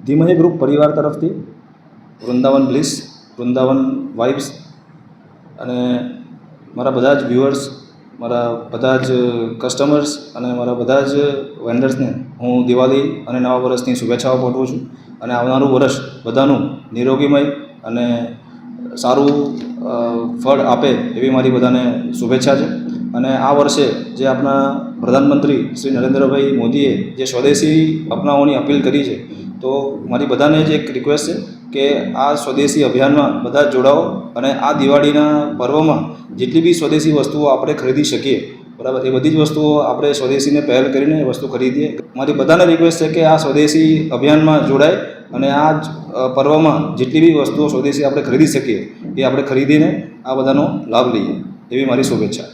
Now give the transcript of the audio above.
ધીમહી group પરિવાર તરફથી Vrindavan bliss, Vrindavan vibes અને મારા બધા જ વ્યુઅર્સ, મારા બધા જ કસ્ટમર્સ અને મારા બધા જ વેન્ડર્સને હું દિવાળી અને નવા વર્ષની શુભેચ્છાઓ પાઠવું છું. અને આવનારું વર્ષ બધાનું નિરોગીમય અને સારું ફળ આપે એવી મારી બધાને શુભેચ્છા છે. અને આ વર્ષે જે આપણા પ્રધાનમંત્રી શ્રી નરેન્દ્રભાઈ મોદીએ જે સ્વદેશી અપનાવવાની અપીલ કરી છે, તો મારી બધાને જ એક રિક્વેસ્ટ છે કે આ સ્વદેશી અભિયાનમાં બધા જોડાઓ અને આ દિવાળીના પર્વમાં જેટલી બી સ્વદેશી વસ્તુઓ આપણે ખરીદી શકીએ, બરાબર, એ બધી જ વસ્તુઓ આપણે સ્વદેશીને પહેલ કરીને એ વસ્તુ ખરીદીએ. મારી બધાને રિક્વેસ્ટ છે કે આ સ્વદેશી અભિયાનમાં જોડાય અને આ જ પર્વમાં જેટલી બી વસ્તુઓ સ્વદેશી આપણે ખરીદી શકીએ એ આપણે ખરીદીને આ બધાનો લાભ લઈએ, એવી મારી શુભેચ્છા.